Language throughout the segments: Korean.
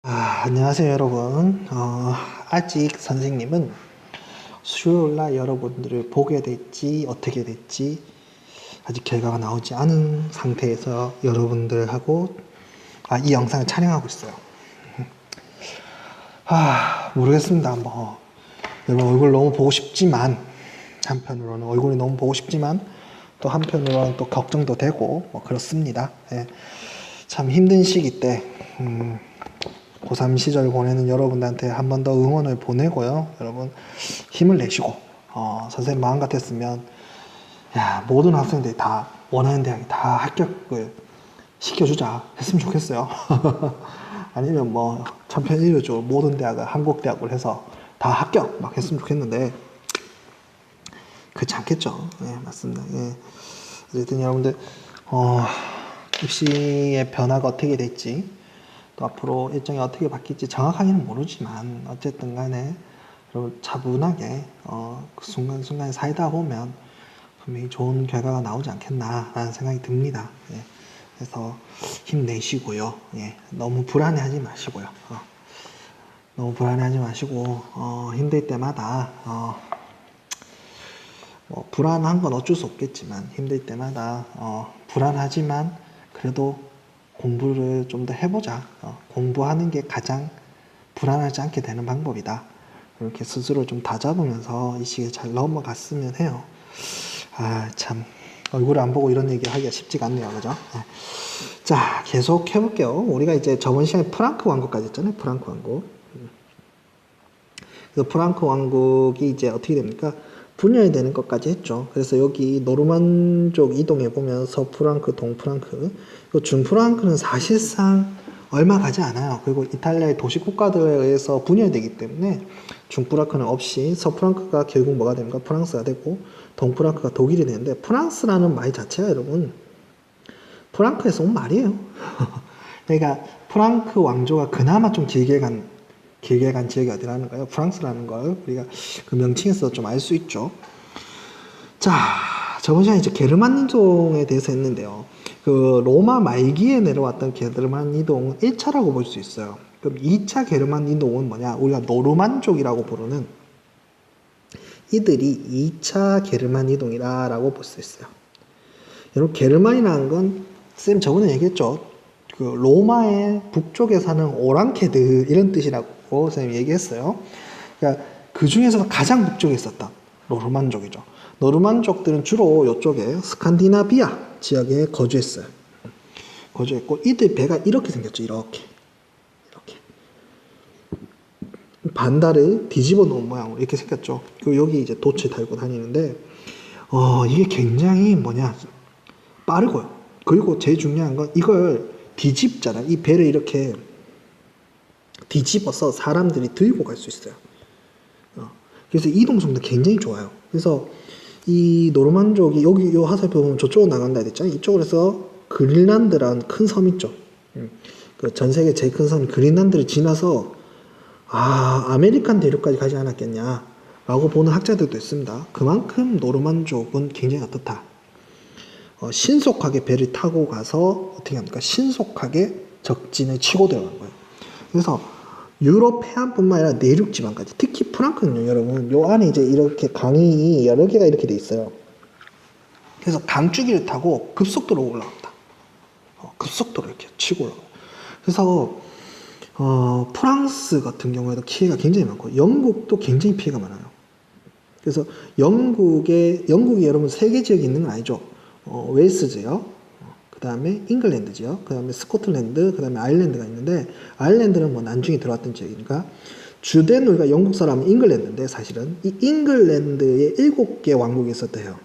안녕하세요 여러분. 아직 선생님은 수요일날 여러분들을 보게 될지 어떻게 될지 아직 결과가 나오지 않은 상태에서 여러분들하고 이 영상을 촬영하고 있어요. 모르겠습니다. 여러분 얼굴 너무 보고 싶지만, 한편으로는 얼굴이 너무 보고 싶지만 또 한편으로는 또 걱정도 되고 그렇습니다. 참 힘든 시기 때 고3 시절 보내는 여러분들한테 한 번 더 응원을 보내고요. 여러분 힘을 내시고 선생님 마음 같았으면 모든 학생들이 다 원하는 대학에 다 합격을 시켜주자 했으면 좋겠어요. 아니면 천편일률적으로 모든 대학을 한국대학을 해서 다 합격 막 했으면 좋겠는데 그렇지 않겠죠. 맞습니다. 어쨌든 여러분들 입시의 변화가 어떻게 될지, 또 앞으로 일정이 어떻게 바뀔지 정확하게는 모르지만 어쨌든 간에 여러분 차분하게 그 순간순간 살다 보면 분명히 좋은 결과가 나오지 않겠나라는 생각이 듭니다. 그래서 힘내시고요. 너무 불안해하지 마시고요. 너무 불안해하지 마시고 힘들 때마다 불안한 건 어쩔 수 없겠지만 힘들 때마다 불안하지만 그래도 공부를 좀 더 해보자. 공부하는 게 가장 불안하지 않게 되는 방법이다. 이렇게 스스로 좀 다잡으면서 이 시기에 잘 넘어갔으면 해요. 참 얼굴을 안 보고 이런 얘기 하기가 쉽지가 않네요. 그죠? 자, 계속 해볼게요. 우리가 이제 저번 시간에 프랑크 왕국까지 했잖아요. 프랑크 왕국. 그 프랑크 왕국이 이제 어떻게 됩니까? 분열되는 것까지 했죠. 그래서 여기 노르만족 이동해 보면 서프랑크, 동프랑크, 중프랑크는 사실상 얼마 가지 않아요. 그리고 이탈리아의 도시 국가들에 의해서 분열되기 때문에 중프랑크는 없이 서프랑크가 결국 뭐가 됩니까? 프랑스가 되고 동프랑크가 독일이 되는데, 프랑스라는 말 자체가 여러분 프랑크에서 온 말이에요. 그러니까 프랑크 왕조가 그나마 좀 길게 간 지역이 어디라는 거예요? 프랑스라는 걸 우리가 그 명칭에서 좀 알 수 있죠. 자, 저번 시간에 이제 게르만 이동에 대해서 했는데요. 그 로마 말기에 내려왔던 게르만 이동은 1차라고 볼 수 있어요. 그럼 2차 게르만 이동은 뭐냐? 우리가 노르만족이라고 부르는 이들이 2차 게르만 이동이라고 볼 수 있어요. 여러분, 게르만이라는 건 쌤 저번에 얘기했죠. 그 로마의 북쪽에 사는 오랑캐들 이런 뜻이라고 선생님이 얘기했어요. 그러니까 그 중에서도 가장 북쪽에 있었던 노르만족이죠. 노르만족들은 주로 이쪽에 스칸디나비아 지역에 거주했어요. 거주했고 이들 배가 이렇게 생겼죠. 이렇게 반달을 뒤집어 놓은 모양으로 이렇게 생겼죠. 그리고 여기 이제 돛을 달고 다니는데 이게 굉장히 빠르고요. 그리고 제일 중요한 건 이걸 뒤집잖아. 이 배를 이렇게 뒤집어서 사람들이 들고 갈 수 있어요. 그래서 이동성도 굉장히 좋아요. 그래서 이 노르만족이 여기 요 화살표 보면 저쪽으로 나간다 했잖아요. 이쪽으로 해서 그린란드라는 큰 섬 있죠. 그 전 세계 제일 큰 섬 그린란드를 지나서 아메리칸 대륙까지 가지 않았겠냐 라고 보는 학자들도 있습니다. 그만큼 노르만족은 굉장히 어떻다. 신속하게 배를 타고 가서 어떻게 합니까? 신속하게 적진을 치고 들어간 거예요. 그래서 유럽 해안뿐만 아니라 내륙 지방까지, 특히 프랑크는요, 여러분, 요 안에 이제 이렇게 강이 여러 개가 이렇게 돼 있어요. 그래서 강줄기를 타고 급속도로 올라갑니다. 급속도로 이렇게 치고 올라가요. 그래서 프랑스 같은 경우에도 피해가 굉장히 많고 영국도 굉장히 피해가 많아요. 그래서 영국이 여러분 세 개 지역이 있는 건 아니죠. 웨일스 지역, 그 다음에 잉글랜드 지역, 그 다음에 스코틀랜드, 그 다음에 아일랜드가 있는데, 아일랜드는 나중에 들어왔던 지역이니까, 주된 우리가 영국 사람은 잉글랜드인데, 사실은 이 잉글랜드에 7개 왕국이 있었대요.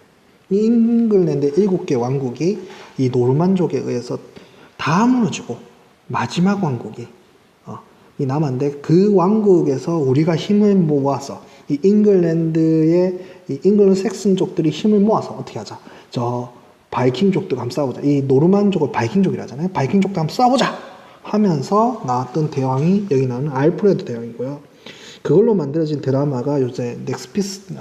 이 잉글랜드의 7개 왕국이 이 노르만족에 의해서 다 무너지고 마지막 왕국이 이 남았는데, 그 왕국에서 우리가 힘을 모아서 이 잉글랜드의 이 잉글랜드 섹슨족들이 힘을 모아서 어떻게 하자, 바이킹족도 한번 싸워보자. 이 노르만족을 바이킹족이라 하잖아요. 바이킹족도 한번 싸워보자 하면서 나왔던 대왕이 여기 나오는 알프레드 대왕이고요. 그걸로 만들어진 드라마가 요새 넥스피스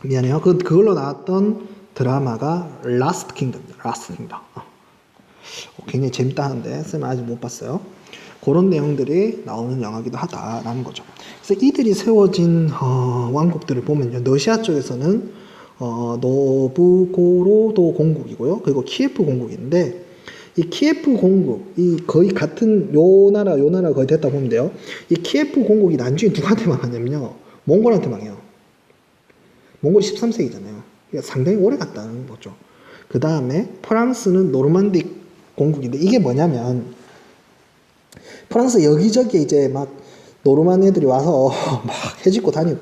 미안해요. 그걸로 나왔던 드라마가 라스트 킹덤입니다. 라스트 킹덤. 굉장히 재밌다 하는데 쌤은 아직 못 봤어요. 그런 내용들이 나오는 영화기도 하다라는 거죠. 그래서 이들이 세워진 왕국들을 보면요, 러시아 쪽에서는 노브고로도 공국이고요, 그리고 키예프 공국인데, 이 키예프 공국, 이 거의 같은 요 나라 거의 됐다 보면 돼요. 이 키예프 공국이 나중에 누구한테 망하냐면요, 몽골한테 망해요. 몽골이 13세기잖아요. 그러니까 상당히 오래 갔다는 거죠. 그 다음에 프랑스는 노르만디 공국인데, 이게 뭐냐면 프랑스 여기저기 이제 막 노르만 애들이 와서 막 해집고 다니고,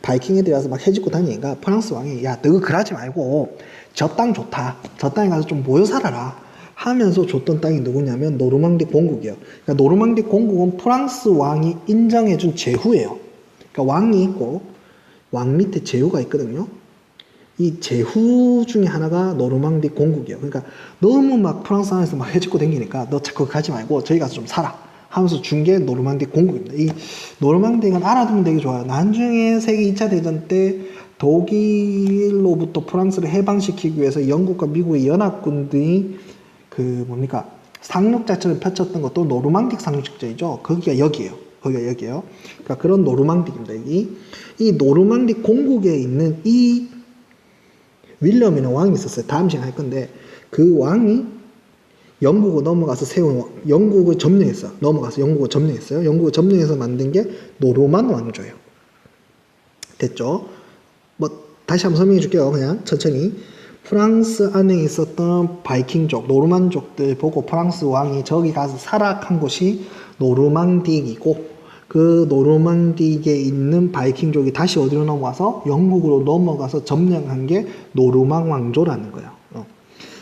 바이킹 애들이 와서 막 해집고 다니니까 프랑스 왕이, 야, 너 그러지 말고 저 땅 좋다, 저 땅에 가서 좀 모여 살아라 하면서 줬던 땅이 누구냐면 노르망디 공국이에요. 그러니까 노르망디 공국은 프랑스 왕이 인정해준 제후예요. 그러니까 왕이 있고 왕 밑에 제후가 있거든요. 이 제후 중에 하나가 노르망디 공국이에요. 그러니까 너무 막 프랑스 안에서 막 해집고 다니니까 너 자꾸 가지 말고 저기 가서 좀 살아 하면서 준 게 노르망디 공국입니다. 이 노르망디는 알아두면 되게 좋아요. 나중에 세계 2차 대전 때 독일로부터 프랑스를 해방시키기 위해서 영국과 미국의 연합군들이 그 뭡니까 상륙작전을 펼쳤던 것도 노르망디 상륙작전이죠. 거기가 여기예요. 그러니까 그런 노르망디입니다. 이 노르망디 공국에 있는 이 윌리엄이라는 왕이 있었어요. 다음 시간에 할 건데, 그 왕이 영국을 넘어가서 세운, 영국을 점령했어요. 영국을 점령해서 만든 게 노르만 왕조예요. 됐죠? 뭐 다시 한번 설명해 줄게요. 그냥 천천히. 프랑스 안에 있었던 바이킹족, 노르만족들 보고 프랑스 왕이 저기 가서 살아간 곳이 노르망디이고, 그 노르망디에 있는 바이킹족이 다시 어디로 넘어가서 영국으로 넘어가서 점령한 게 노르망 왕조라는 거예요.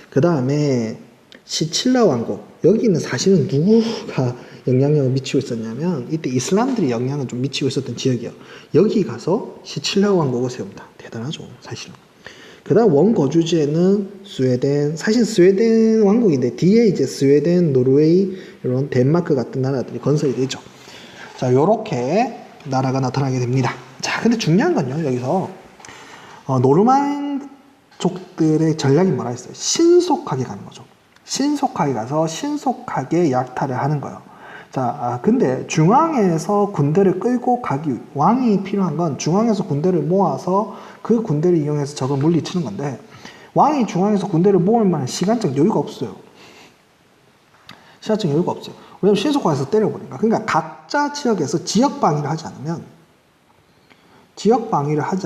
그 다음에 시칠라 왕국, 여기는 사실은 누구가 영향력을 미치고 있었냐면 이때 이슬람들이 영향을 좀 미치고 있었던 지역이에요. 여기 가서 시칠라 왕국을 세웁니다. 대단하죠, 사실은. 그 다음 원거주지에는 스웨덴, 사실 스웨덴 왕국인데 뒤에 이제 스웨덴, 노르웨이, 이런 덴마크 같은 나라들이 건설이 되죠. 자, 요렇게 나라가 나타나게 됩니다. 자, 근데 중요한 건요, 여기서 노르만족들의 전략이 뭐라 했어요? 신속하게 가는 거죠. 신속하게 가서 신속하게 약탈을 하는 거예요. 자, 근데 중앙에서 군대를 끌고 가기, 왕이 필요한 건 중앙에서 군대를 모아서 그 군대를 이용해서 적을 물리치는 건데, 왕이 중앙에서 군대를 모을 만한 시간적 여유가 없어요. 왜냐면 신속하게 때려버리니까. 그러니까 각자 지역에서 지역 방위를 하지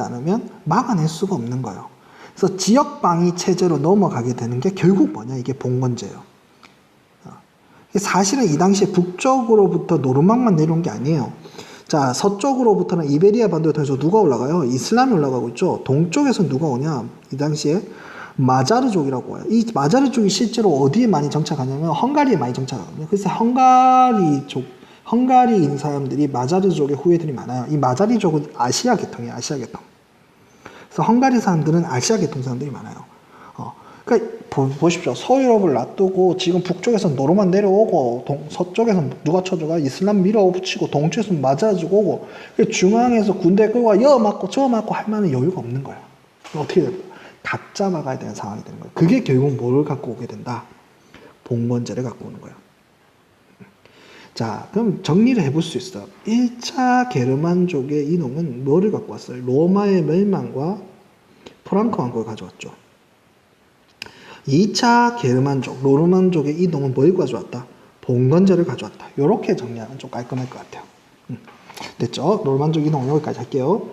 않으면 막아낼 수가 없는 거예요. 그래서 지역 방위 체제로 넘어가게 되는 게 결국 뭐냐, 이게 봉건제예요. 사실은 이 당시에 북쪽으로부터 노르망만 내려온 게 아니에요. 자, 서쪽으로부터는 이베리아 반도를 통해서 누가 올라가요? 이슬람이 올라가고 있죠. 동쪽에서 누가 오냐? 이 당시에 마자르족이라고 와요. 이 마자르족이 실제로 어디에 많이 정착하냐면 헝가리에 많이 정착하거든요. 그래서 헝가리인 사람들이 마자르족의 후예들이 많아요. 이 마자르족은 아시아 계통이에요. 그래서 헝가리 사람들은 아시아 계통 사람들이 많아요. 그러니까 보십시오. 서유럽을 놔두고 지금 북쪽에서 노르만 내려오고 서쪽에서 누가 쳐들어가 이슬람 밀어붙이고 동쪽에서 마자르족 오고 중앙에서 군대 끌고 와 여 맞고 저 맞고 할 만한 여유가 없는 거예요. 어떻게 될까요? 각자 막아야 되는 상황이 되는 거예요. 그게 결국 뭐를 갖고 오게 된다? 봉건제를 갖고 오는 거예요. 자, 그럼 정리를 해볼 수 있어요. 1차 게르만족의 이동은 뭐를 갖고 왔어요? 로마의 멸망과 프랑크 왕국을 가져왔죠. 2차 게르만족, 노르만족의 이동은 뭘 가져왔다? 봉건제를 가져왔다. 이렇게 정리하면 좀 깔끔할 것 같아요. 됐죠? 노르만족 이동 여기까지 할게요.